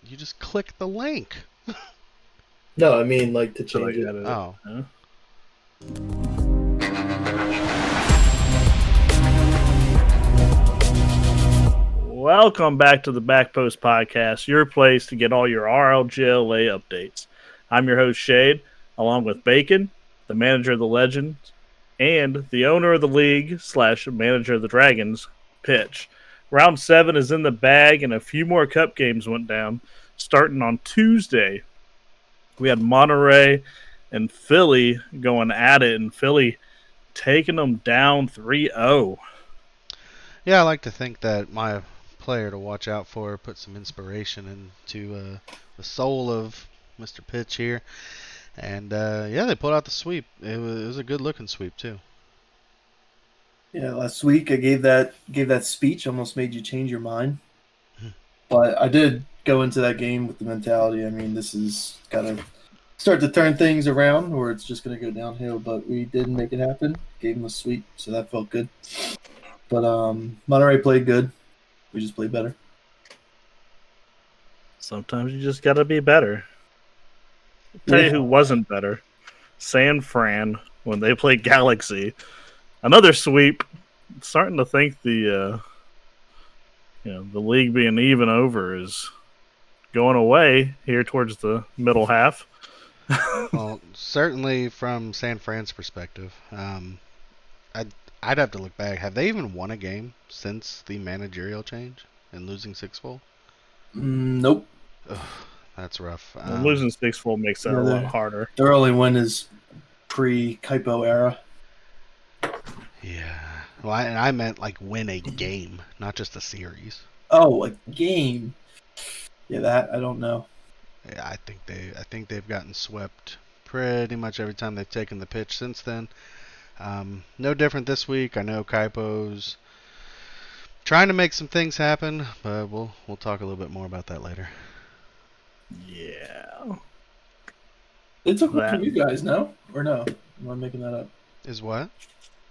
You just click the link. No, I mean like to So change they it. added Oh. Huh? Welcome back to the Back Post Podcast, your place to get all your RLGLA updates. I'm your host, Shade, along with Bacon, the manager of the Legends, and the owner of the league / manager of the Dragons, Pitch. Round 7 is in the bag, and a few more cup games went down. Starting on Tuesday, we had Monterey and Philly going at it, and Philly taking them down 3-0. Yeah, I like to think that my player to watch out for put some inspiration into the soul of Mr. Pitch here. And yeah, they pulled out the sweep. It was a good looking sweep, too. Yeah, last week I gave that speech, almost made you change your mind. But I did go into that game with the mentality. I mean, this is gotta start to turn things around, or it's just gonna go downhill. But we did make it happen. Gave them a sweep, so that felt good. But Monterey played good. We just played better. Sometimes you just gotta be better. Tell you who wasn't better. San Fran, when they played Galaxy. Another sweep. Starting to think the league being even over is going away here towards the middle half. Well, certainly from San Fran's perspective, I'd have to look back. Have they even won a game since the managerial change and losing 6-4? Nope. Ugh, that's rough. Losing 6-4 makes that a lot harder. Their only win is pre-Kaipo era. Yeah. Well, I meant like win a game, not just a series. Oh, a game. Yeah, that I don't know. Yeah, I think they've gotten swept pretty much every time they've taken the pitch since then. No different this week. I know Kaipo's trying to make some things happen, but we'll talk a little bit more about that later. Yeah. They took one from you guys, no? Or no? Am I making that up? Is what?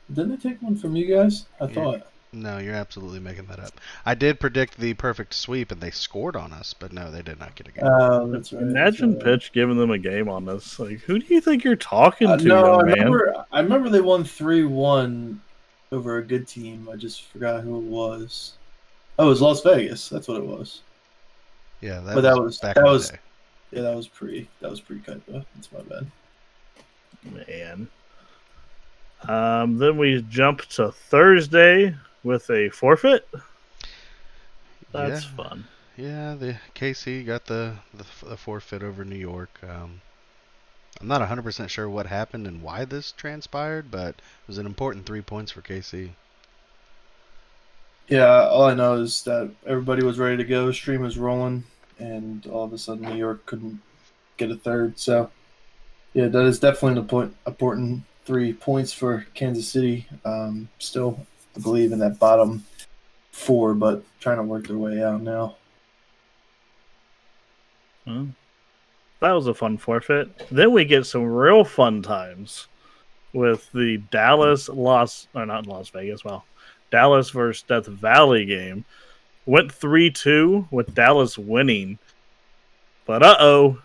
Didn't they take one from you guys? I thought. No, you're absolutely making that up. I did predict the perfect sweep, and they scored on us, but no, they did not get a game. Oh, that's right. Imagine that's right. Pitch giving them a game on this. Like, who do you think you're talking to, no, man? I remember they won 3-1 over a good team. I just forgot who it was. Oh, it was Las Vegas. That's what it was. Yeah, that was back in the day. Yeah, that was pre Kaipo. That's my bad. Man. Then we jump to Thursday with a forfeit. That's fun. Yeah, the KC got the forfeit over New York. I'm not 100% sure what happened and why this transpired, but it was an important 3 points for KC. Yeah, all I know is that everybody was ready to go. Stream was rolling, and all of a sudden New York couldn't get a third. So, yeah, that is definitely an important 3 points for Kansas City. Still, I believe in that bottom 4, but trying to work their way out now. Well, that was a fun forfeit. Then we get some real fun times with the Dallas versus Death Valley game. Went 3-2 with Dallas winning. But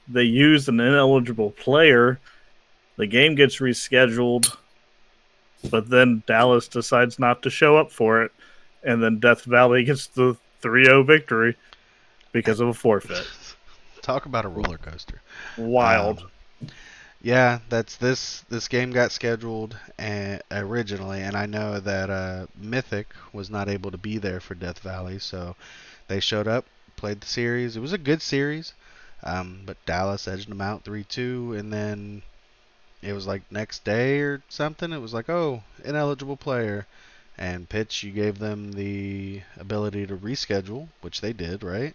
they used an ineligible player. The game gets rescheduled. But then Dallas decides not to show up for it. And then Death Valley gets the 3-0 victory because of a forfeit. Talk about a roller coaster. Wild. Yeah, this game got scheduled originally, and I know that Mythic was not able to be there for Death Valley, so they showed up, played the series. It was a good series, but Dallas edged them out 3-2, and then it was like next day or something, it was like, oh, ineligible player. And Pitch, you gave them the ability to reschedule, which they did, right?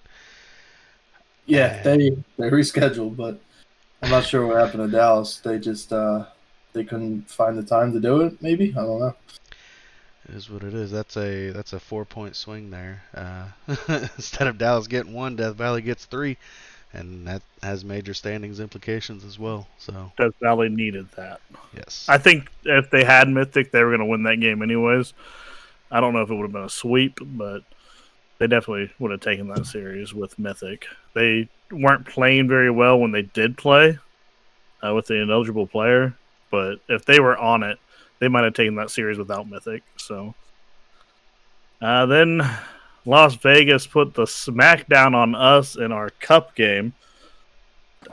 Yeah, they rescheduled, but I'm not sure what happened to Dallas. They just they couldn't find the time to do it. Maybe, I don't know. It is what it is. That's a 4-point swing there. Instead of Dallas getting 1, Death Valley gets 3, and that has major standings implications as well. So Death Valley needed that. Yes, I think if they had Mythic, they were going to win that game anyways. I don't know if it would have been a sweep, but they definitely would have taken that series with Mythic. They weren't playing very well when they did play with the ineligible player, but if they were on it, they might have taken that series without Mythic. So then Las Vegas put the smackdown on us in our cup game.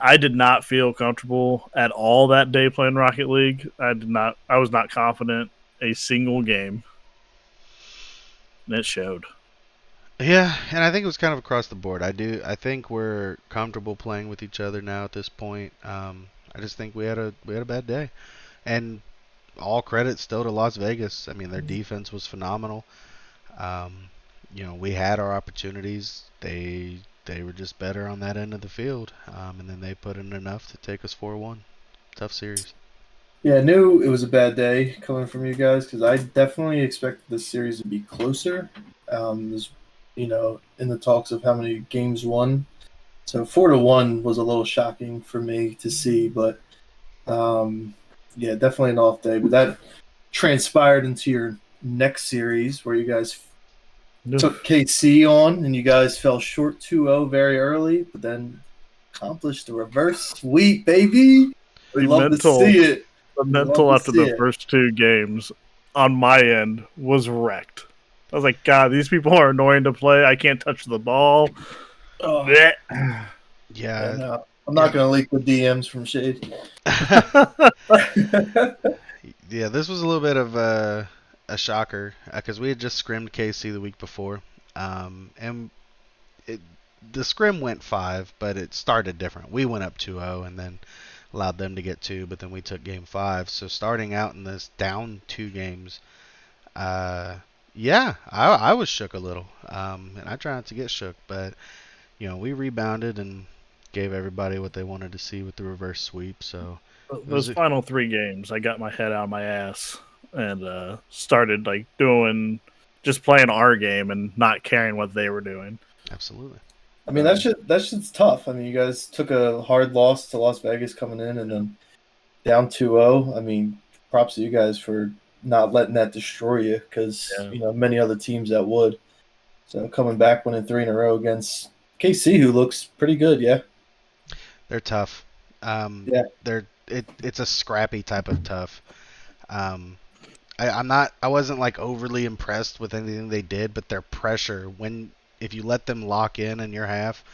I did not feel comfortable at all that day playing Rocket League. I was not confident a single game. And it showed. Yeah, and I think it was kind of across the board. I think we're comfortable playing with each other now at this point. I just think we had a bad day, and all credit still to Las Vegas. I mean, their defense was phenomenal. Um, we had our opportunities. They were just better on that end of the field, and then they put in enough to take us 4-1. Tough series. Yeah, I knew it was a bad day coming from you guys because I definitely expected this series to be closer. There's, in the talks of how many games won, so 4-1 was a little shocking for me to see, but yeah, definitely an off day. But that transpired into your next series where you guys took KC on and you guys fell short 2-0 very early, but then accomplished a reverse sweep, baby. We love to see it. The mental after the first two games on my end was wrecked. I was like, God, these people are annoying to play. I can't touch the ball. Oh. Yeah. No, I'm not going to leak the DMs from Shade. Yeah, this was a little bit of a shocker because we had just scrimmed KC the week before. And the scrim went 5, but it started different. We went up 2-0 and then allowed them to get 2, but then we took game 5. So starting out in this down 2 games, yeah, I was shook a little. And I try not to get shook, but we rebounded and gave everybody what they wanted to see with the reverse sweep. So those final 3 games, I got my head out of my ass and started just playing our game and not caring what they were doing. Absolutely. I mean, that shit's tough. I mean, you guys took a hard loss to Las Vegas coming in and then down 2-0. I mean, props to you guys for not letting that destroy you because, many other teams that would. So coming back, winning 3 in a row against KC, who looks pretty good, yeah. They're tough. Yeah. It's a scrappy type of tough. I wasn't like overly impressed with anything they did, but their pressure if you let them lock in your half,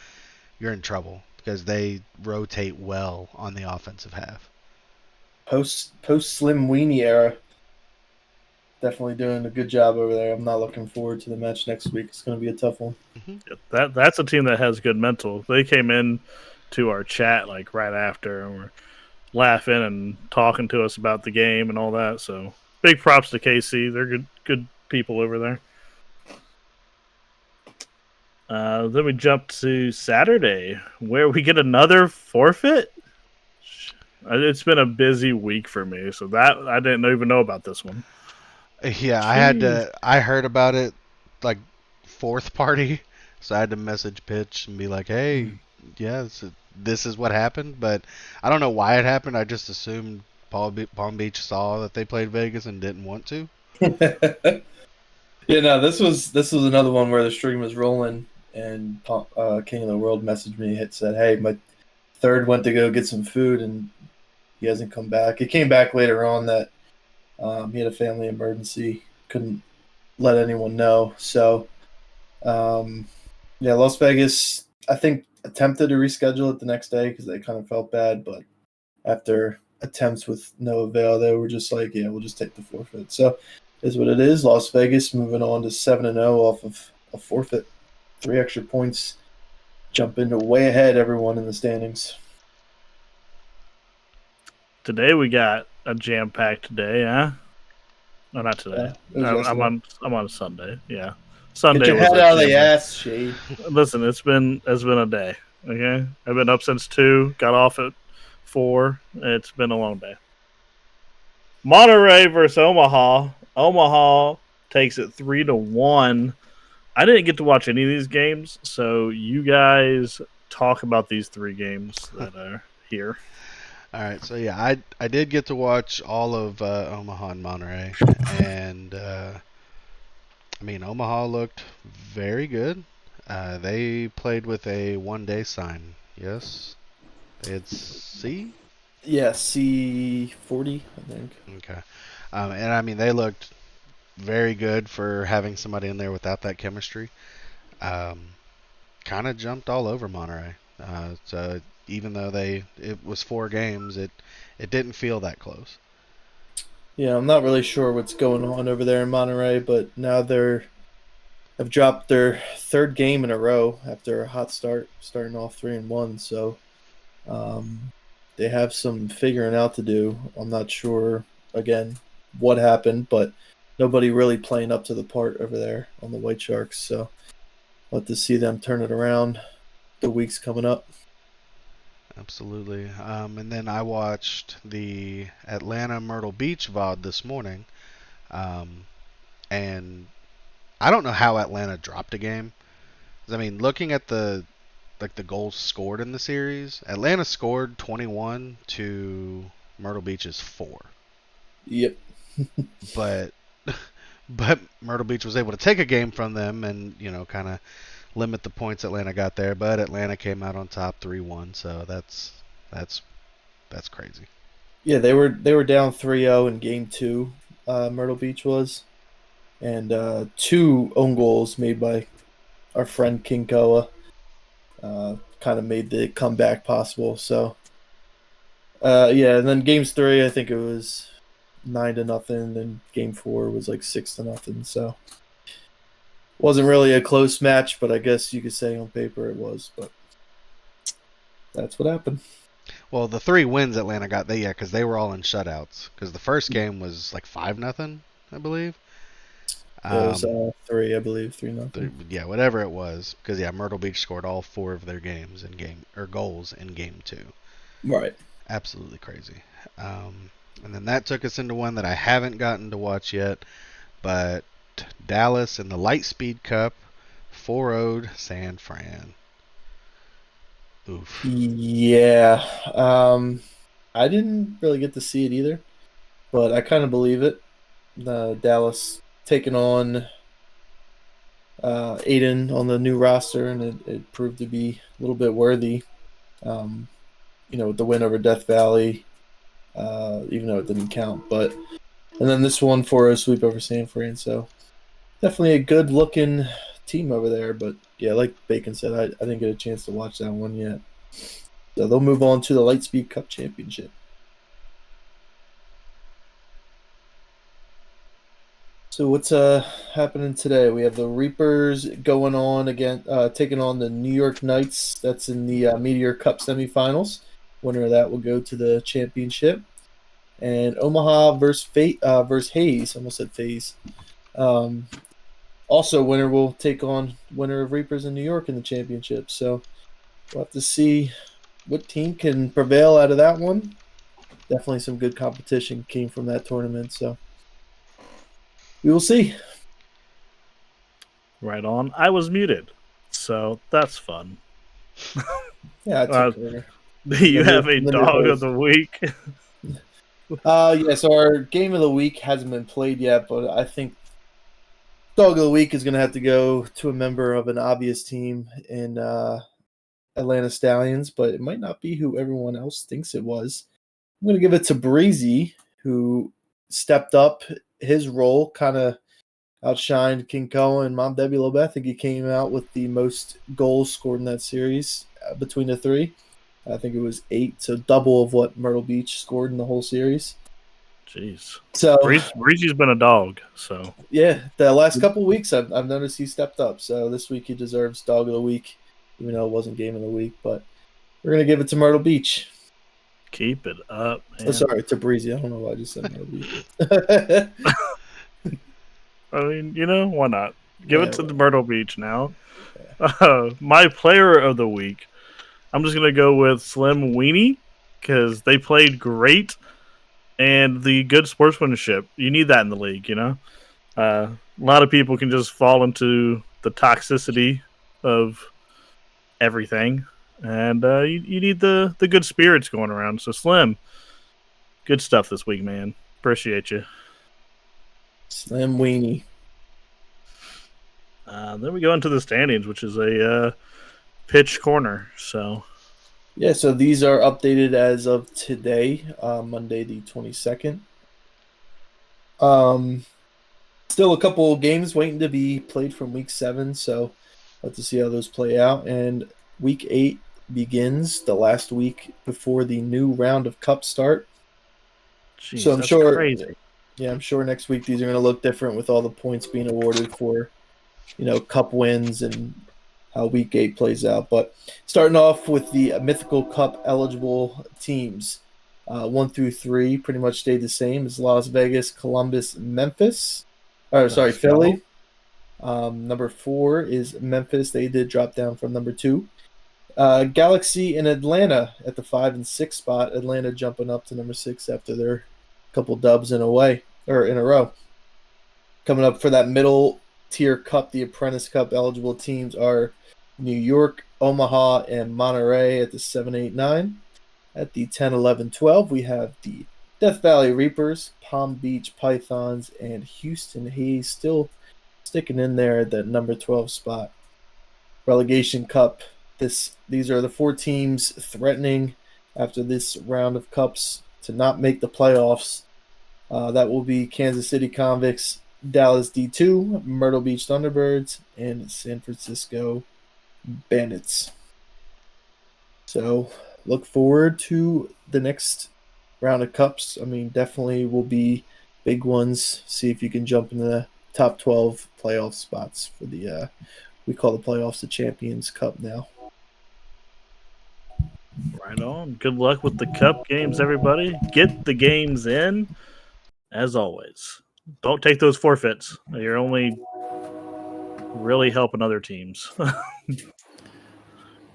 you're in trouble because they rotate well on the offensive half. Post Slim Weenie era, definitely doing a good job over there. I'm not looking forward to the match next week. It's going to be a tough one. Mm-hmm. That's a team that has good mental. They came in to our chat like right after and were laughing and talking to us about the game and all that. So big props to KC. They're good people over there. Then we jump to Saturday, where we get another forfeit. It's been a busy week for me, so that I didn't even know about this one. Yeah, Jeez. I heard about it like fourth party, so I had to message Pitch and be like, "Hey, yeah, this is what happened," but I don't know why it happened. I just assumed Palm Beach saw that they played Vegas and didn't want to. Yeah, no, this was another one where the stream was rolling and King of the World messaged me. It said, "Hey, my third went to go get some food and he hasn't come back." He came back later on that he had a family emergency, couldn't let anyone know. So, yeah, Las Vegas, I think, attempted to reschedule it the next day because they kind of felt bad, but after attempts with no avail, they were just like, "Yeah, we'll just take the forfeit." So, is what it is. Las Vegas moving on to 7-0 off of a forfeit. 3 extra points, jump into way ahead everyone in the standings. Today we got a jam-packed day, huh? No, not today. I'm on Sunday. Yeah, Sunday. Get your head out of the ass, Shade. Listen, it's been a day. Okay, I've been up since 2. Got off at 4. It's been a long day. Monterey versus Omaha. Omaha takes it 3-1. I didn't get to watch any of these games, so you guys talk about these 3 games that are here. All right, so yeah, I did get to watch all of Omaha and Monterey, and I mean, Omaha looked very good. They played with a 1-day sign. Yes, they had C. Yeah, C40, I think. Okay, and I mean they looked very good for having somebody in there without that chemistry. Um, kind of jumped all over Monterey. So even though it was 4 games, it didn't feel that close. Yeah, I'm not really sure what's going on over there in Monterey, but now they're have dropped their third game in a row after a hot start, starting off 3-1. So um, they have some figuring out to do. I'm not sure again what happened, but nobody really playing up to the part over there on the White Sharks. So I'll have to see them turn it around the weeks coming up. Absolutely. And then I watched the Atlanta Myrtle Beach VOD this morning, um, and I don't know how Atlanta dropped a game. I mean, looking at the goals scored in the series, Atlanta scored 21 to Myrtle Beach's 4. Yep. But but Myrtle Beach was able to take a game from them and kind of limit the points Atlanta got there. But Atlanta came out on top 3-1, so that's crazy. Yeah, they were down 3-0 in game two. Myrtle Beach was, and two own goals made by our friend King Koa kind of made the comeback possible. So yeah, and then games three, I think it was 9-0, and game four was like 6-0. So wasn't really a close match, but I guess you could say on paper it was. But that's what happened. Well, the 3 wins Atlanta got, because they were all in shutouts. Because the first game was like 5-0, I believe. Yeah, it was Um, three, I believe, 3-0. yeah, whatever it was. Because Myrtle Beach scored all 4 of their goals in game 2. Right. Absolutely crazy. And then that took us into one that I haven't gotten to watch yet, but Dallas in the Lightspeed Cup 4-0'd San Fran. Oof. Yeah. I didn't really get to see it either, but I kind of believe it. Dallas taking on Aiden on the new roster, and it proved to be a little bit worthy. Um, with the win over Death Valley, even though it didn't count. But and then this one for a sweep over San Fran. So definitely a good looking team over there. But yeah, like Bacon said, I didn't get a chance to watch that one yet. So they'll move on to the Lightspeed Cup Championship. So what's happening today? We have the Reapers going on again, taking on the New York Knights. That's in the Meteor Cup semifinals. Winner of that will go to the championship. And Omaha versus Hayes. Almost said Faze. Also, winner will take on winner of Reapers in New York in the championship. So we'll have to see what team can prevail out of that one. Definitely some good competition came from that tournament. So we will see. Right on. I was muted, so that's fun. Yeah, I took over. Do you have a Then dog of the week? Yeah, so our game of the week hasn't been played yet, but I think dog of the week is going to have to go to a member of an obvious team in Atlanta Stallions, but it might not be who everyone else thinks it was. I'm going to give it to Breezy, who stepped up his role, kind of outshined King Koa and Mom Debbie Lobe. I think he came out with the most goals scored in that series between the three. I think it was 8, so double of what Myrtle Beach scored in the whole series. Jeez. So Breezy's been a dog, so yeah, the last couple of weeks I've noticed he stepped up. So this week he deserves dog of the week, even though it wasn't game of the week. But we're gonna give it to Myrtle Beach. keep it up, man. Oh, sorry, to Breezy. I don't know why I just said Myrtle Beach. I mean, why not? Give Yeah, it to the Myrtle Beach now. My player of the week, I'm just going to go with Slim Weenie because they played great and the good sportsmanship. You need that in the league, A lot of people can just fall into the toxicity of everything, and you need the good spirits going around. So, Slim, good stuff this week, man. Appreciate you. Slim Weenie. Then we go into the standings, which is a pitch corner. So Yeah, so these are updated as of today, Monday the 22nd. Still a couple games waiting to be played from week 7, so let's see how those play out. And week 8 begins the last week before the new round of cups start. So jeez, I'm that's sure, crazy. yeah, I'm sure next week these are going to look different with all the points being awarded for, cup wins and how week 8 plays out. But starting off with the mythical cup eligible teams, 1 through 3 pretty much stayed the same as Las Vegas, Columbus, Memphis. Or sorry, Let's go. Philly. Number 4 is Memphis. They did drop down from number 2. Galaxy and Atlanta at the 5 and 6 spot. Atlanta jumping up to number 6 after their couple dubs in a row. Coming up for that middle tier cup, the Apprentice Cup eligible teams are New York, Omaha, and Monterey at the 7, 8, 9. At the 10, 11, 12, we have the Death Valley Reapers, Palm Beach Pythons, and Houston Hayes still sticking in there at that number 12 spot. Relegation Cup. These are the 4 teams threatening after this round of cups to not make the playoffs. That will be Kansas City Convicts, Dallas D2, Myrtle Beach Thunderbirds, and San Francisco Bandits. So look forward to the next round of cups. I mean, definitely will be big ones. See if you can jump into the top 12 playoff spots for the we call the playoffs the Champions Cup now. Right on. Good luck with the cup games, everybody. Get the games in, as always. Don't take those forfeits. You're only really helping other teams.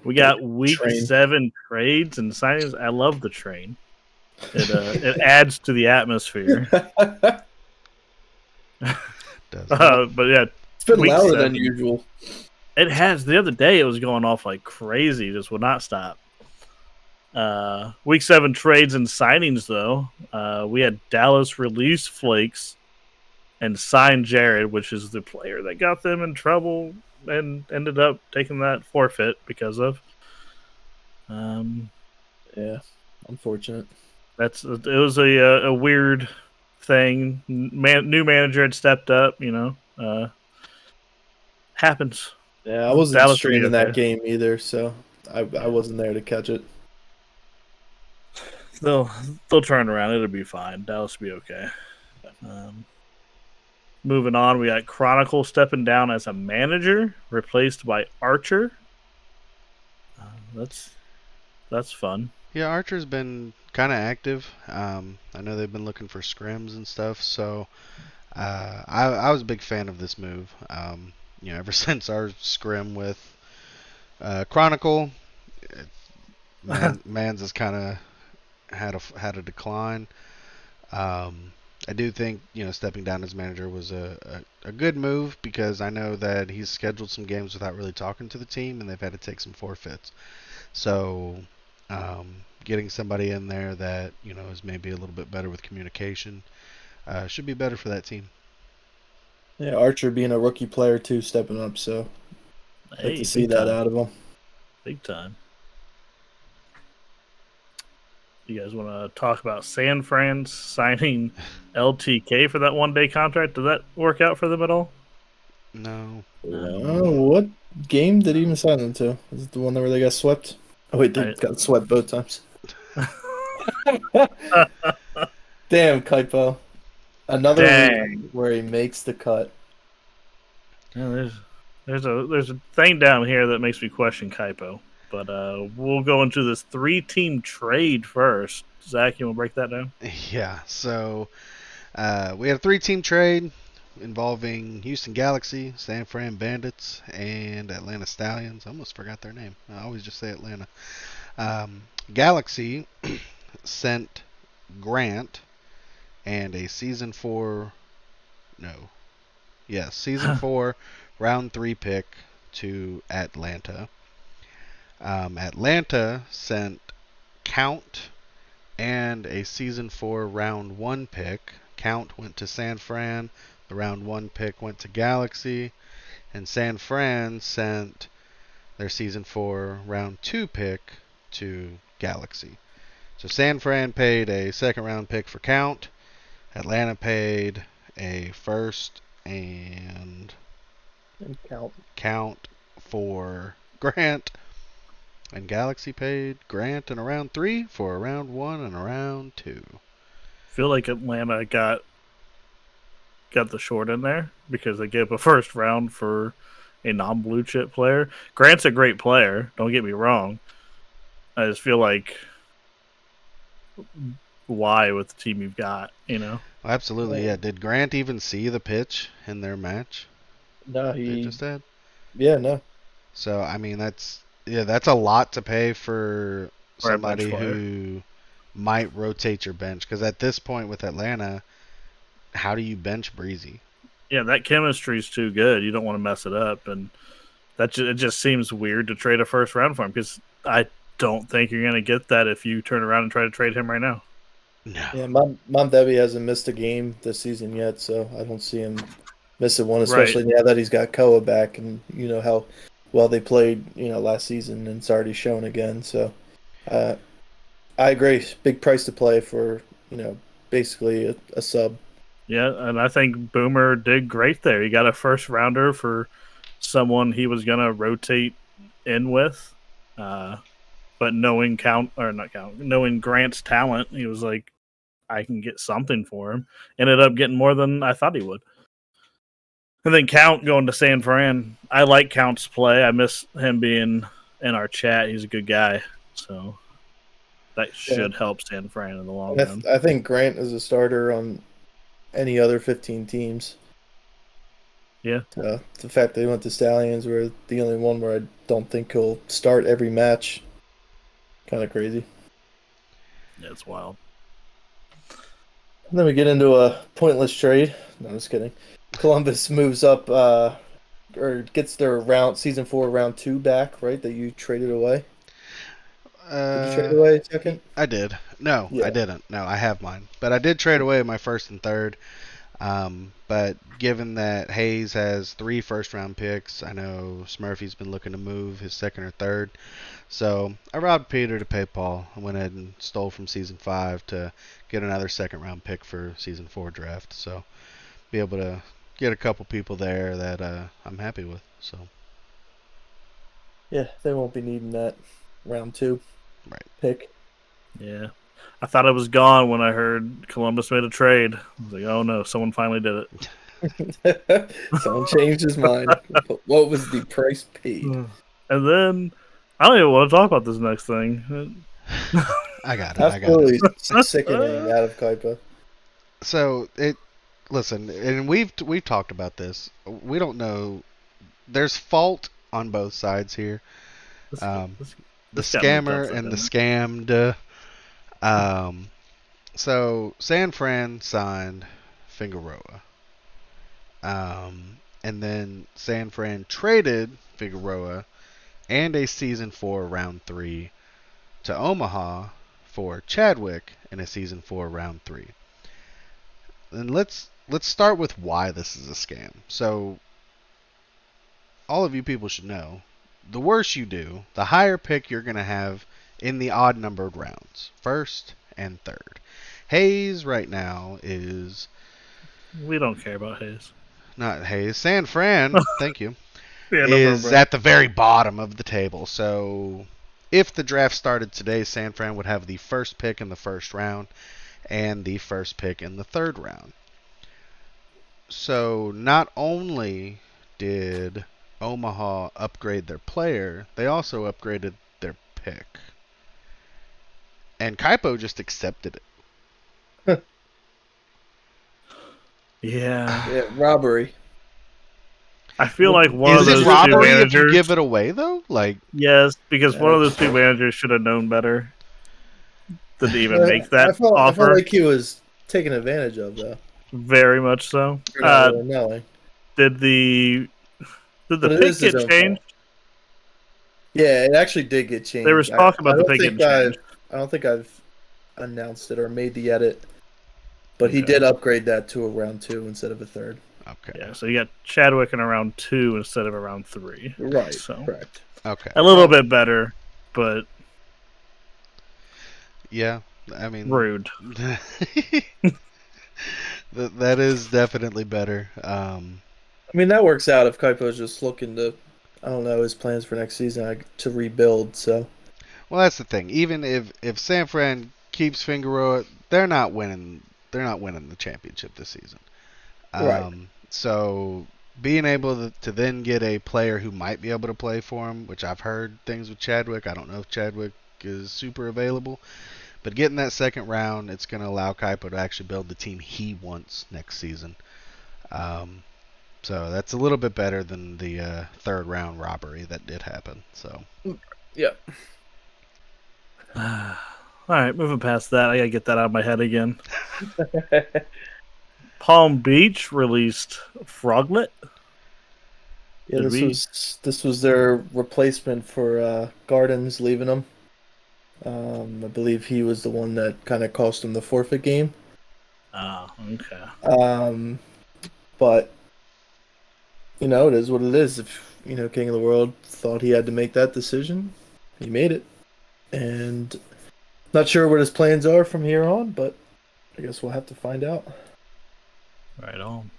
We got week Train. 7 trades and signings. I love the train. It adds to the atmosphere. Does But yeah, It's been week louder 7. than usual. It has. The other day, it was going off like crazy. Just would not stop. Week 7 trades and signings, though. We had Dallas release Flakes and sign Jared, which is the player that got them in trouble and ended up taking that forfeit because of. Yeah, unfortunate. It was a weird thing. New manager had stepped up. Happens. Yeah, I wasn't Dallas will be streaming that okay. game either, so I wasn't there to catch it. They'll turn around. It'll be fine. Dallas will be okay. Moving on, we got Chronicle stepping down as a manager, replaced by Archer. That's fun. Yeah, Archer's been kind of active. I know they've been looking for scrims and stuff, so I was a big fan of this move. Ever since our scrim with Chronicle, Mans has kind of had a decline. I do think stepping down as manager was a good move because I know that he's scheduled some games without really talking to the team, and they've had to take some forfeits. So getting somebody in there that is maybe a little bit better with communication should be better for that team. Yeah, Archer being a rookie player too, stepping up, so like to see that out of him. Big time. You guys want to talk about San Fran signing LTK for that 1-day contract? Did that work out for them at all? No. What game did he even sign them to? Is it the one where they got swept? Oh wait, they got swept both times. Damn, Kaipo. Another week where he makes the cut. Yeah, there's a thing down here that makes me question Kaipo. But we'll go into this 3-team trade first. Zach, you want to break that down? Yeah, so we had a 3-team trade involving Houston Galaxy, San Fran Bandits, and Atlanta Stallions. I almost forgot their name. I always just say Atlanta. Galaxy sent Grant and a season 4 round 3 pick to Atlanta. Atlanta sent Count and a season 4 round 1 pick. Count went to San Fran. The round 1 pick went to Galaxy. and San Fran sent their Season 4 Round 2 pick to Galaxy. So San Fran paid a second round pick for Count. Atlanta paid a first and Count for Grant. And Galaxy paid Grant in a round 3 for a round 1 and a round 2. I feel like Atlanta got the short in there because they gave a first round for a non-blue chip player. Grant's a great player, don't get me wrong. I just feel like why with the team you've got, you know? Absolutely, yeah. Did Grant even see the pitch in their match? No, They just had. Yeah, no. So I mean, that's a lot to pay for For a bench somebody player. who might rotate your bench. Because at this point with Atlanta, how do you bench Breezy? Yeah, that chemistry's too good. You don't want to mess it up, and it just seems weird to trade a first round for him because I don't think you're going to get that if you turn around and try to trade him right now. No. Yeah, Mom Debbie hasn't missed a game this season yet, so I don't see him missing one, especially now that he's got Koa back and you know how well they played, last season, and it's already shown again. So I agree. Big price to play for, basically a sub. Yeah, and I think Boomer did great there. He got a first rounder for someone he was going to rotate in with. But knowing Grant's talent, he was like, I can get something for him. Ended up getting more than I thought he would. And then Count going to San Fran. I like Count's play. I miss him being in our chat. He's a good guy. So that should help San Fran in the long run. I think Grant is a starter on any other 15 teams. Yeah. The fact that he went to Stallions were the only one where I don't think he'll start every match. Kind of crazy. Yeah, it's wild. And then we get into a pointless trade. No, I'm just kidding. Columbus moves up, or gets their Season 4 round 2 back, right? That you traded away. Did you trade away a second? I did. No, Yeah. I didn't. No, I have mine. But I did trade away my first and third. But given that Hayes has 3 first-round picks, I know Smurfy's been looking to move his second or third. So I robbed Peter to pay Paul. I went ahead and stole from Season 5 to get another second-round pick for Season 4 draft. So be able to get a couple people there that I'm happy with. So Yeah, they won't be needing that round 2 pick. Yeah. I thought it was gone when I heard Columbus made a trade. I was like, oh no, someone finally did it. Someone changed his mind. What was the price paid? And then I don't even want to talk about this next thing. I got it. Absolutely sickening out of Kaipa. So listen, and we've talked about this. We don't know. There's fault on both sides here. The scammer and the scammed. So San Fran signed Figueroa. And then San Fran traded Figueroa and a Season 4 Round 3 to Omaha for Chadwick in a Season 4 Round 3. And let's start with why this is a scam. So all of you people should know, the worse you do, the higher pick you're going to have in the odd numbered rounds, first and third. Hayes right now is... We don't care about Hayes. Not Hayes. San Fran, thank you, Yeah, is at the very bottom of the table. So if the draft started today, San Fran would have the first pick in the first round and the first pick in the third round. So not only did Omaha upgrade their player, they also upgraded their pick. And Kaipo just accepted it. Yeah, robbery. I feel like one of Is those it two robbery if managers. you give it away though? Like, yes, because one of those two managers should have known better than to even make that offer. I felt like he was taken advantage of, though. Very much so. Did the pick get changed? Yeah, it actually did get changed. There was talk about the pick getting changed. I don't think I've announced it or made the edit, but he did upgrade that to a round 2 instead of a third. Okay. Yeah, so you got Chadwick in around 2 instead of around 3. Right. So Correct. Okay. a little bit better, but Yeah. I mean, rude. that is definitely better. I mean, that works out if Kaipo's just looking to, I don't know, his plans for next season to rebuild. So Well, that's the thing. Even if San Fran keeps Figueroa, they're not winning. They're not winning the championship this season. right. So being able to then get a player who might be able to play for him, which I've heard things with Chadwick. I don't know if Chadwick is super available, but getting that second round, it's going to allow Kaipo to actually build the team he wants next season. Um, so that's a little bit better than the third round robbery that did happen. So Yeah. All right, moving past that, I gotta get that out of my head again. Palm Beach released Froglet. Yeah, Did we? this was their replacement for Gardens leaving them. I believe he was the one that kind of cost him the forfeit game. Oh, okay. But it is what it is. If King of the World thought he had to make that decision, he made it, and not sure what his plans are from here on. But I guess we'll have to find out. Right on.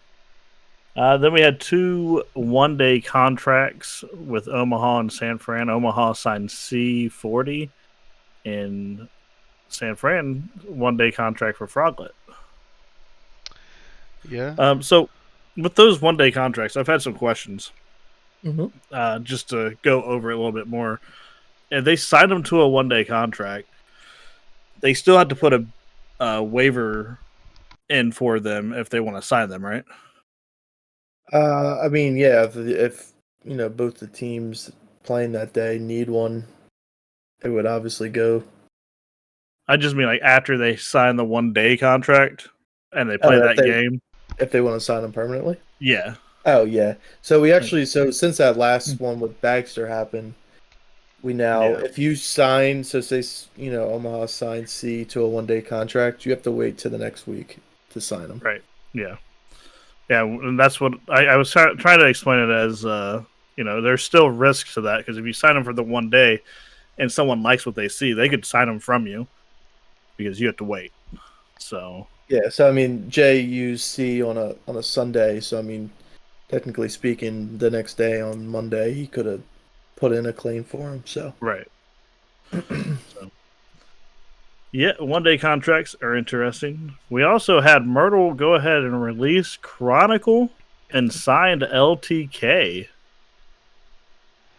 Then we had 2 one-day contracts with Omaha and San Fran. Omaha signed C40, and San Fran one-day contract for Froglet. yeah, So with those one-day contracts, I've had some questions. Mm-hmm. Just to go over it a little bit more. If they signed them to a one-day contract, they still had to put a waiver in for them if they want to sign them, right? I mean, yeah, if both the teams playing that day need one, it would obviously go. I just mean like after they sign the one-day contract and they play Oh, that game. if they want to sign them permanently. Yeah. Oh yeah. So we actually since that last one with Baxter happened, we now Yeah. if you sign say Omaha signed C to a 1-day contract, you have to wait till the next week to sign them. Right. Yeah. Yeah, and that's what I was trying to explain it as. There's still risks to that because if you sign them for the one day and someone likes what they see, they could sign them from you because you have to wait. So Yeah. So I mean, Jay used C on a Sunday. So I mean, technically speaking, the next day on Monday he could have put in a claim for him. So right. So yeah, one-day contracts are interesting. We also had Myrtle go ahead and release Chronicle and signed LTK.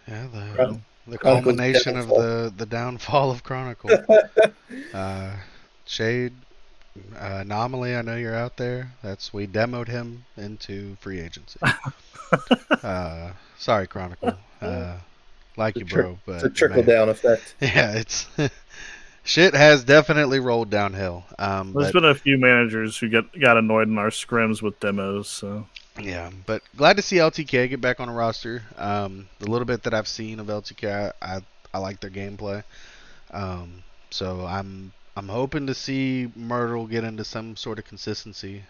yeah. Chron- The Chronicles culmination of downfall. the downfall of Chronicle. Shade, Anomaly, I know you're out there. We demoed him into free agency. Sorry, Chronicle. Like you, bro, It's a but trickle man, down effect. yeah, it's shit has definitely rolled downhill. There's But been a few managers who got annoyed in our scrims with demos. So yeah, but glad to see LTK get back on a roster. The little bit that I've seen of LTK, I like their gameplay. So I'm hoping to see Myrtle get into some sort of consistency.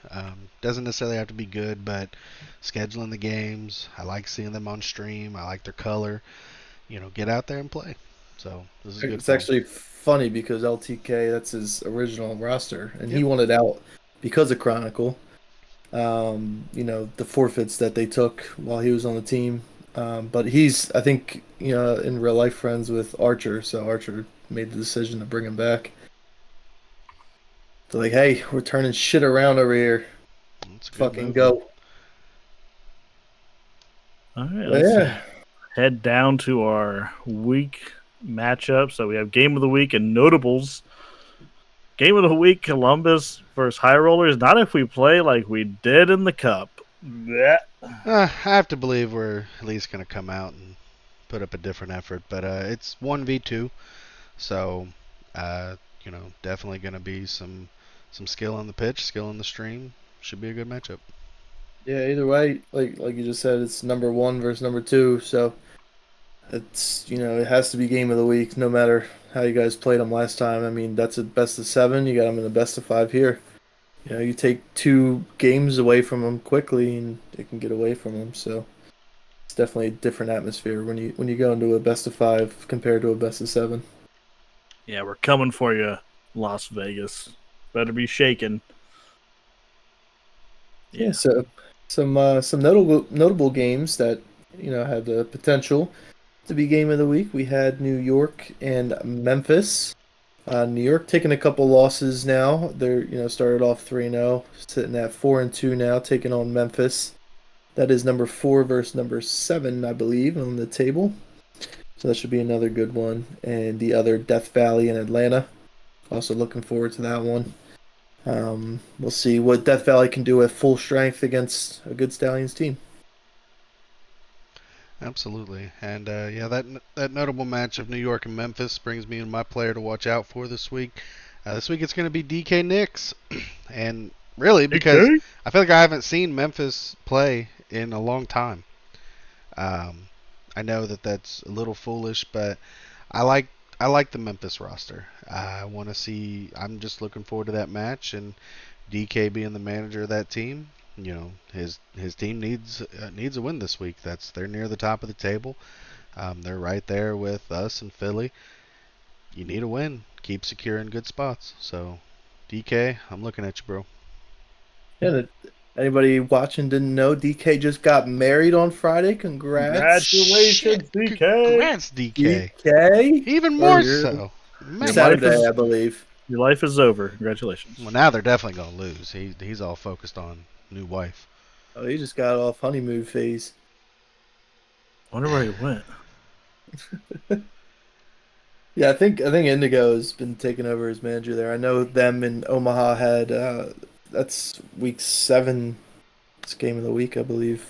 Doesn't necessarily have to be good, but scheduling the games, I like seeing them on stream. I like their color. Get out there and play. So this is good It's for 'em. actually funny because LTK, that's his original roster, and Yep. he wanted out because of Chronicle. The forfeits that they took while he was on the team. But he's, I think, in real life friends with Archer, so Archer made the decision to bring him back. So like, hey, we're turning shit around over here. It's a good Fucking move. go. all right, But let's yeah. head down to our week matchup. So we have game of the week and notables. Game of the week: Columbus versus High Rollers. Not if we play like we did in the Cup. Yeah. I have to believe we're at least going to come out and put up a different effort, but it's 1v2, so definitely going to be some skill on the pitch, skill on the stream. Should be a good matchup. Yeah, either way, like you just said, it's number one versus number two, so it's it has to be game of the week, no matter how you guys played them last time. I mean, that's a best of 7. You got them in the best of 5 here. You take 2 games away from them quickly, and it can get away from them. So it's definitely a different atmosphere when you go into a best of 5 compared to a best of 7. Yeah, we're coming for you, Las Vegas. Better be shaking. Yeah. So some notable games that had the potential to be game of the week. We had New York and Memphis. New York taking a couple losses now. They're started off 3-0, sitting at 4-2 now, taking on Memphis. That is number 4 versus number 7, I believe, on the table. So that should be another good one. And the other, Death Valley in Atlanta. Also looking forward to that one. We'll see what Death Valley can do at full strength against a good Stallions team. Absolutely, and yeah, that notable match of New York and Memphis brings me and my player to watch out for this week. This week it's going to be DK Nix, and really because Okay. I feel like I haven't seen Memphis play in a long time. Um, I know that that's a little foolish, but I like I like the Memphis roster. I want to see. I'm just looking forward to that match, and DK being the manager of that team. His team needs a win this week. They're near the top of the table. They're right there with us and Philly. You need a win. Keep securing good spots. So, DK, I'm looking at you, bro. Yeah, anybody watching didn't know DK just got married on Friday. Congrats, Congratulations, Shit. DK. Congrats, DK. DK. Even Or more so. Your Man. life Saturday, is I believe. your life is over. Congratulations. Well, now they're definitely gonna lose. He's all focused on new wife. Oh, he just got off honeymoon phase. Wonder where he went. Yeah, I think Indigo has been taking over as manager there. I know them in Omaha had that's week 7. It's game of the week, I believe.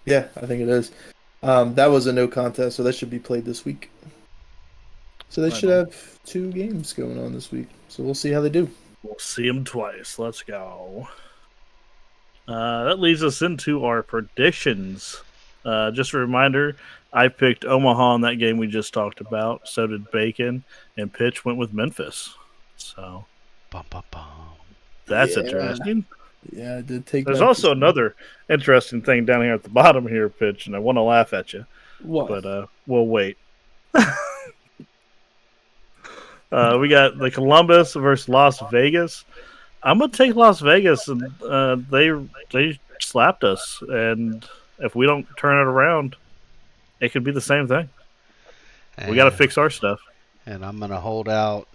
Yeah, I think it is. That was a no contest, so that should be played this week. So they Right should on. have 2 games going on this week. So we'll see how they do. We'll see him twice. Let's go. That leads us into our predictions. Just a reminder, I picked Omaha in that game we just talked about. So did Bacon, and Pitch went with Memphis. So Bum, bum, bum. that's Yeah, interesting. yeah, I did take There's Memphis. also another interesting thing down here at the bottom here, Pitch, and I want to laugh at you, What? but we'll wait. We got the Columbus versus Las Vegas. I'm gonna take Las Vegas, and they slapped us, and if we don't turn it around, it could be the same thing. We got to And, fix our stuff. and I'm gonna hold out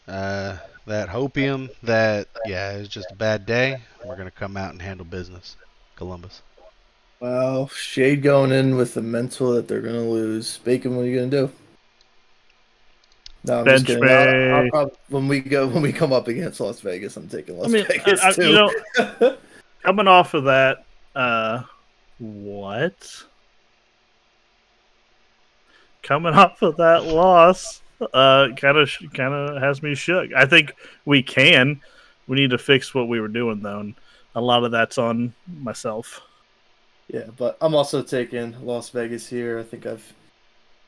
uh, that hopium that it's just a bad day. We're gonna come out and handle business, Columbus. Well, Shade going in with the mental that they're gonna lose. Bacon, what are you gonna do? No, I'm just Bench kidding. I'll me. probably when we come up against Las Vegas, I'm taking Las I mean, Vegas you too. know, coming off of that, what? Coming off of that loss, kind of has me shook. I think we can. We need to fix what we were doing though, and a lot of that's on myself. Yeah, but I'm also taking Las Vegas here. I think I've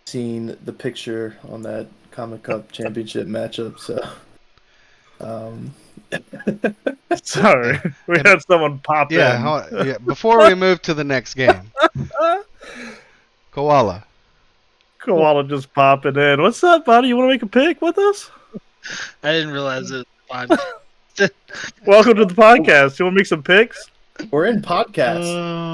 seen the picture on that Comic Cup Championship matchup. So, um, Sorry, And, we and had someone pop in. yeah. Before we move to the next game, Koala. Koala just popping in. What's up, buddy? You want to make a pick with us? I didn't realize it was fun. Welcome to the podcast. You want to make some picks? we're in podcast.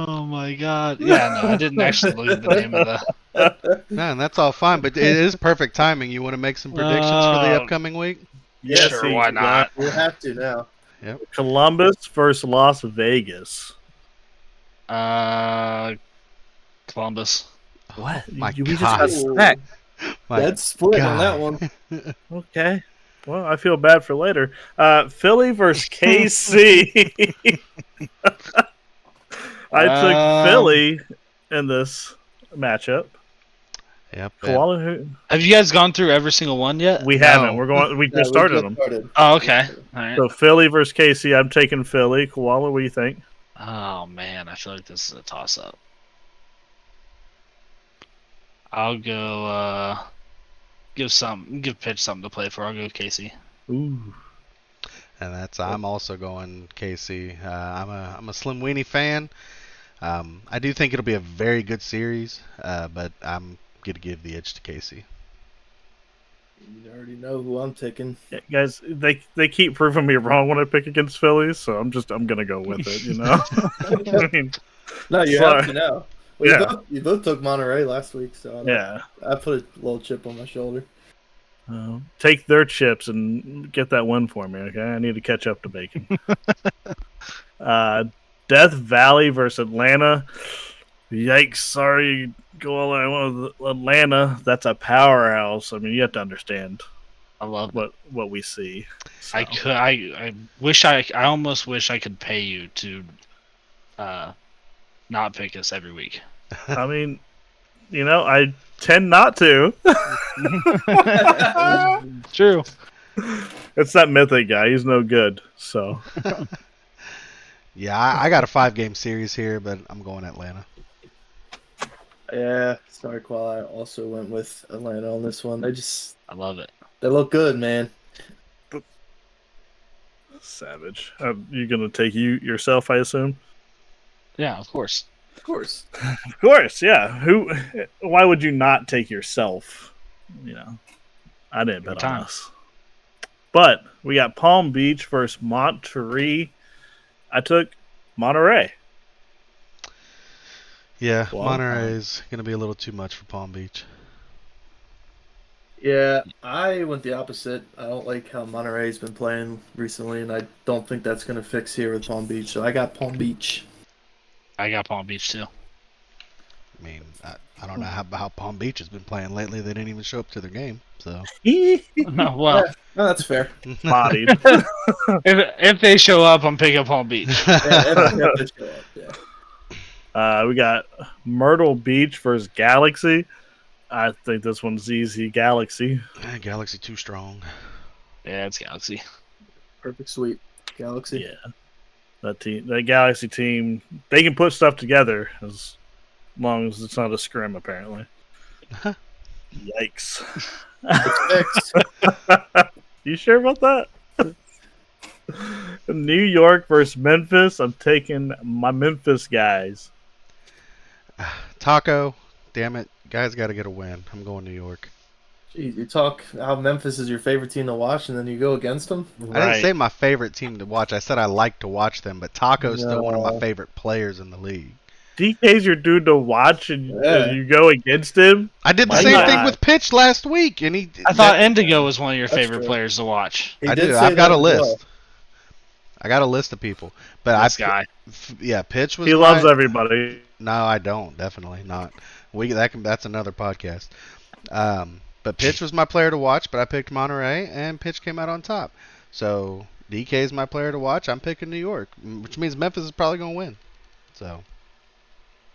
Oh my god. Yeah, no, I didn't actually look at the name of the. Man, that's all fine, but it is perfect timing. You want to make some predictions for the upcoming week? Yes, Sure, why not? We'll have to now. Yep. Columbus versus Las Vegas. Columbus. What? My We just God. got smacked. My That's split on that God. one. Okay. Well, I feel bad for later. Philly versus KC. I took Philly in this matchup. Yep. Koala, who- Have you guys gone through every single one yet? we No. haven't. We're going. We Yeah, just started them. Oh, okay. All right. So Philly versus KC. I'm taking Philly. Koala, what do you think? Oh man, I feel like this is a toss-up. I'll go. Give Pitch something to play for. I'll go Casey. Ooh. and I'm also going KC. I'm a Slim Weenie fan. I do think it'll be a very good series, but I'm gonna give the edge to KC. You already know who I'm taking. Yeah, guys, they keep proving me wrong when I pick against Phillies, so I'm gonna go with it. I mean, No, you sorry. have to know. Well, Yeah. you both took Monterey last week, so Yeah. I put a little chip on my shoulder. Take their chips and get that win for me, okay? I need to catch up to Bacon. Death Valley versus Atlanta. Yikes! Sorry, go all I want with Atlanta. That's a powerhouse. I mean, you have to understand I love what we see. So. I wish I almost wish I could pay you to not pick us every week. I mean, I tend not to. True. It's that Mythic guy. He's no good. So. Yeah, I got a 5-game series here, but I'm going Atlanta. Yeah, sorry, Qual. I also went with Atlanta on this one. I love it. They look good, man. Savage. You gonna take yourself? I assume. Yeah, of course. Of course. Of course, yeah. Why would you not take yourself? I didn't bet on us. But we got Palm Beach versus Monterey. I took Monterey. Yeah, Monterey is going to be a little too much for Palm Beach. Yeah, I went the opposite. I don't like how Monterey's been playing recently, and I don't think that's going to fix here with Palm Beach. So I got Palm Beach. I got Palm Beach too. I mean, I don't know how Palm Beach has been playing lately. They didn't even show up to their game. So. Well, no, that's fair. Bodied. if they show up, I'm picking Palm Beach. Yeah. We got Myrtle Beach versus Galaxy. I think this one's easy. Galaxy. Galaxy too strong. Yeah, it's Galaxy. Perfect sweep. Galaxy. Yeah. That Galaxy team, they can put stuff together as long as it's not a scrim, apparently. Yikes. It's fixed. You sure about that? New York versus Memphis. I'm taking my Memphis guys. Taco, damn it. Guys got to get a win. I'm going New York. Jeez, you talk how Memphis is your favorite team to watch, and then you go against them? I didn't say my favorite team to watch. I said I like to watch them, but Taco's still one of my favorite players in the league. DK's your dude to watch, and you go against him? I did the same thing with Pitch last week, and I thought Indigo was one of your favorite players to watch. I do. I've got a list. Well. I got a list of people, but this guy. Yeah, Pitch was. He loves everybody. No, I don't. Definitely not. That's another podcast. But Pitch was my player to watch, but I picked Monterey, and Pitch came out on top. So DK is my player to watch. I'm picking New York, which means Memphis is probably going to win. So.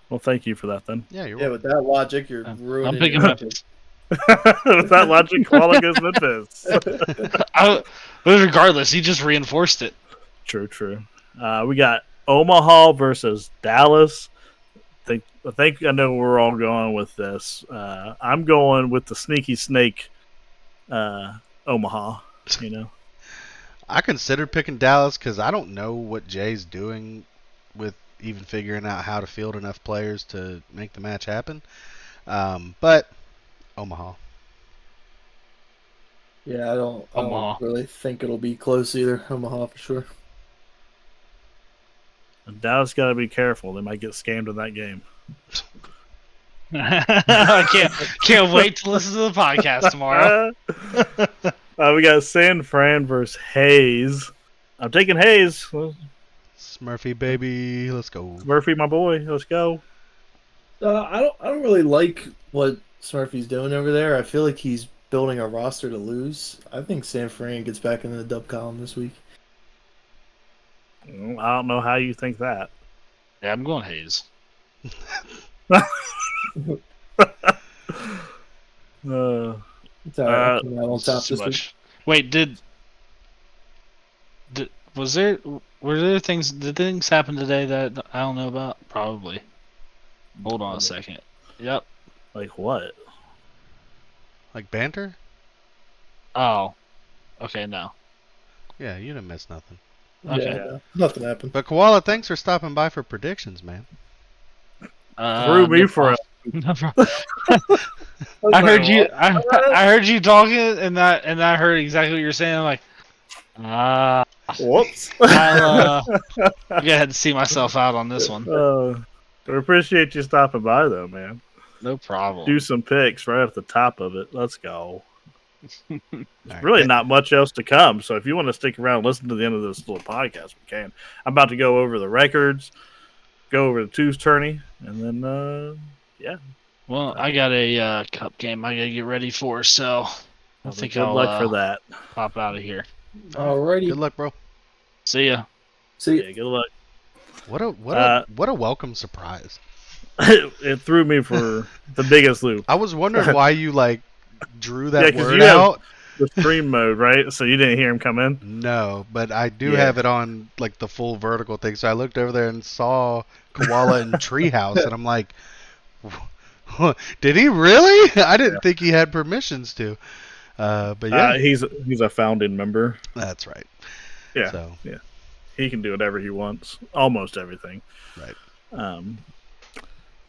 Well, thank you for that, then. Yeah, you're welcome. With that logic, you're ruining. I'm picking Memphis. With that logic, Koala goes Memphis. Regardless, he just reinforced it. True. We got Omaha versus Dallas. I think I know where we're all going with this. I'm going with the sneaky snake, Omaha. I considered picking Dallas because I don't know what Jay's doing with even figuring out how to field enough players to make the match happen. But Omaha. Yeah, I don't really think it'll be close either. Omaha for sure. Dallas got to be careful. They might get scammed in that game. I can't wait to listen to the podcast tomorrow. We got San Fran versus Hayes. I'm taking Hayes. Smurfy baby, let's go. Smurfy, my boy, let's go. I don't really like what Smurfy's doing over there. I feel like he's building a roster to lose. I think San Fran gets back into the dub column this week. I don't know how you think that. Yeah, I'm going Hayes. It's all right. On top this week. Wait, were there things? Did things happen today that I don't know about? Probably. Hold on a second. Yep. Like what? Like banter? Oh. Okay, no. Yeah, you didn't miss nothing. Okay. Yeah, no, nothing happened. But Koala, thanks for stopping by for predictions, man. Threw me No for a. problem. No problem. I heard you. I heard you talking, and I heard exactly what you're saying. I'm like, Whoops. I'll go ahead and see myself out on this one. We appreciate you stopping by, though, man. No problem. Do some picks right at the top of it. Let's go. All right, Really not much else to come. So if you want to stick around and listen to the end of this little podcast, we can. I'm about to go over the records, go over the twos tourney, and then, yeah. Well, I got a cup game I got to get ready for, so I think good I'll luck for that. pop out of here. Alrighty. Good luck, bro. See ya. See Yeah, good luck. What a welcome surprise. It threw me for the biggest loop. I was wondering why you drew that 'cause word you have out. the stream mode, right? So you didn't hear him come in? No, but I do Yeah. have it on the full vertical thing. So I looked over there and saw Koala in Treehouse, and I'm like, did he really? I didn't think he had permissions to. But yeah, He's a founding member. that's right. Yeah, So yeah. He can do whatever he wants. Almost everything. right.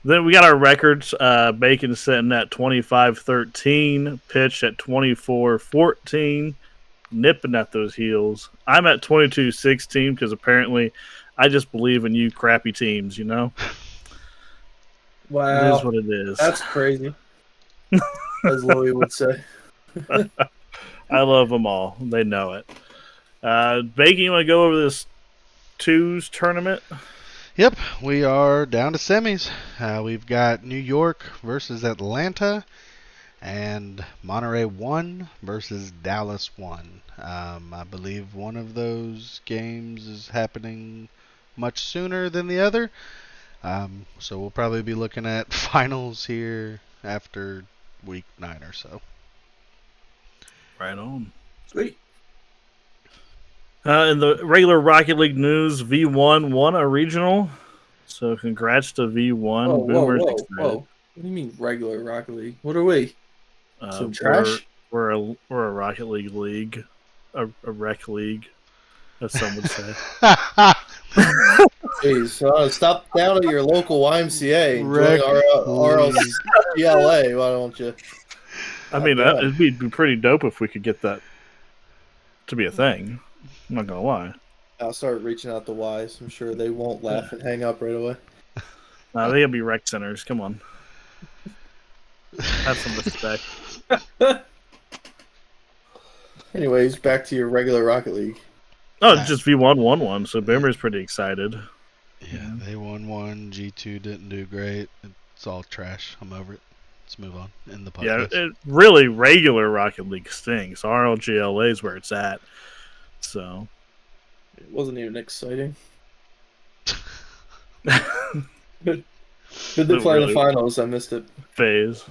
Then we got our records. Bacon sitting at 25-13, Pitch at 24-14, nipping at those heels. I'm at 22-16 because apparently I just believe in you crappy teams, you know? Wow. It is what it is. That's crazy. As Louis would say. I love them all. They know it. Bacon, you want to go over this twos tournament? Yep, we are down to semis. We've got New York versus Atlanta, and Monterey 1 versus Dallas 1. I believe one of those games is happening much sooner than the other. So we'll probably be looking at finals here after week 9 or so. Right on. Sweet. In the regular Rocket League news, V1 won a regional. So congrats to V1. Whoa, Boomers whoa. excited. What do you mean regular Rocket League? What are we? Some We're, trash? we're a Rocket League league. A rec league, as some would say. Jeez, stop down at your local YMCA. Rec RLGLA, why don't you? I mean, God. it'd be pretty dope if we could get that to be a thing. I'm not gonna lie. I'll start reaching out to Ys. I'm sure they won't laugh and hang up right away. They gotta be rec centers. Come on, have some respect. Anyways, back to your regular Rocket League. Oh, it's just V1 won one, so Boomer's pretty excited. Yeah, they won one. G2 didn't do great. It's all trash. I'm over it. Let's move on in the Yeah, podcast. really regular Rocket League stinks. RLGLA is where it's at. So It wasn't even exciting. Did they play Really? the finals? I missed it. phase.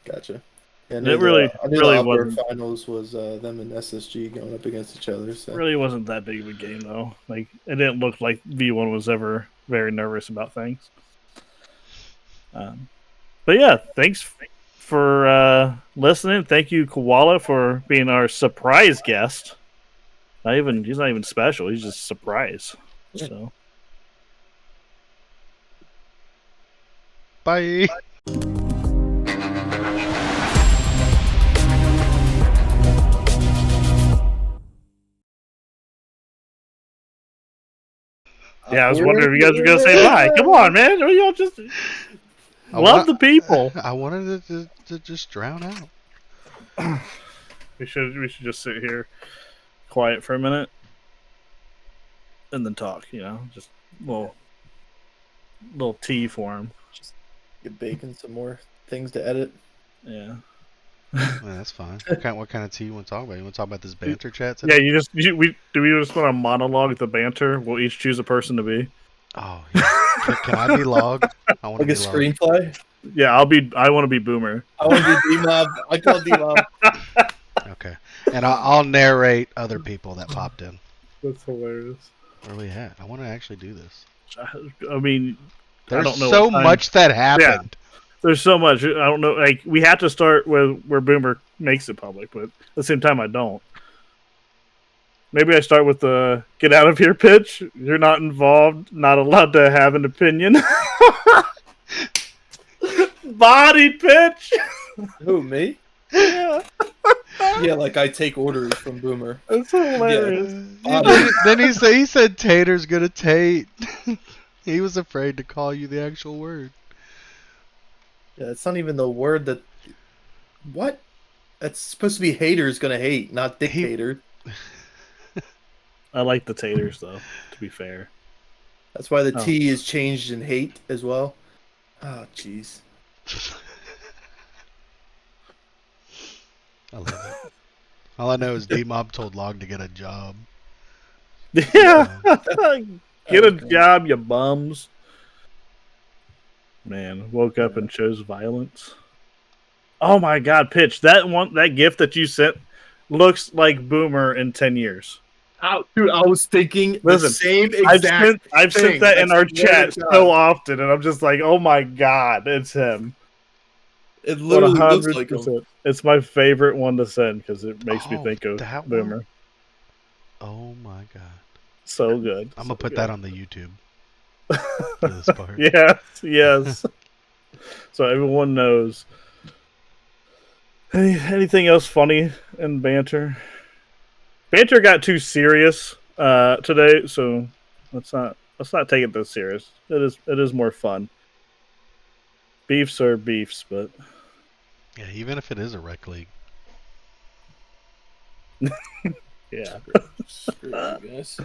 Gotcha. It really the upper wasn't. finals was them and SSG going up against each other. So. It really wasn't that big of a game though. Like it didn't look like V1 was ever very nervous about things. But yeah, thanks for listening. Thank you, Koala, for being our surprise guest. He's not even special. He's just surprise. Yeah. So Bye. yeah, I was wondering if you guys were gonna say bye. Come on, man. Y'all just love the people. I wanted it to just drown out. We should just sit here quiet for a minute and then talk, just little tea for him. Get Bacon some more things to edit. Yeah. Yeah, that's fine. What kind of tea you want to talk about? You want to talk about this banter chat? Yeah, we just want to monologue the banter? We'll each choose a person to be. Oh, yeah. Can I be log? I want Like to a be log. screenplay. Yeah, I want to be Boomer. I want to be D-Mob. I call D-Mob. Okay. And I'll narrate other people that popped in. That's hilarious. Where are we at? I want to actually do this. I mean, There's I don't know so what time- much that happened. There's so much. I don't know. Like we have to start where Boomer makes it public, but at the same time, I don't. Maybe I start with the get out of here pitch. You're not involved, not allowed to have an opinion. Body pitch. Who, me? Yeah, Yeah, like I take orders from Boomer. that's hilarious. Then he said Tater's gonna Tate. He was afraid to call you the actual word. Yeah, it's not even the word that. What? That's supposed to be haters gonna hate, not dictator. I like the taters, though, to be fair. That's why the T is changed in hate as well. Oh, jeez. I love it. All I know is D-Mob told Log to get a job. Yeah. Get a job, you bums. Man, woke up and chose violence. Oh my god, Pitch. That gift that you sent looks like Boomer in 10 years. Oh, dude, I was thinking Listen, the same exact I've thing. sent that in That's our the chat word so often, and I'm just like, oh my god, it's him. It literally looks like him. 100%. It's my favorite one to send because it makes me think of that Boomer. one? Oh my god. So good. I'm gonna put that on the YouTube. For this part. Yes. So everyone knows. Anything else funny in banter? Banter got too serious today, so let's not take it this serious. It is more fun. Beefs are beefs, but Yeah, even if it is a rec league. yeah. Screw you guys.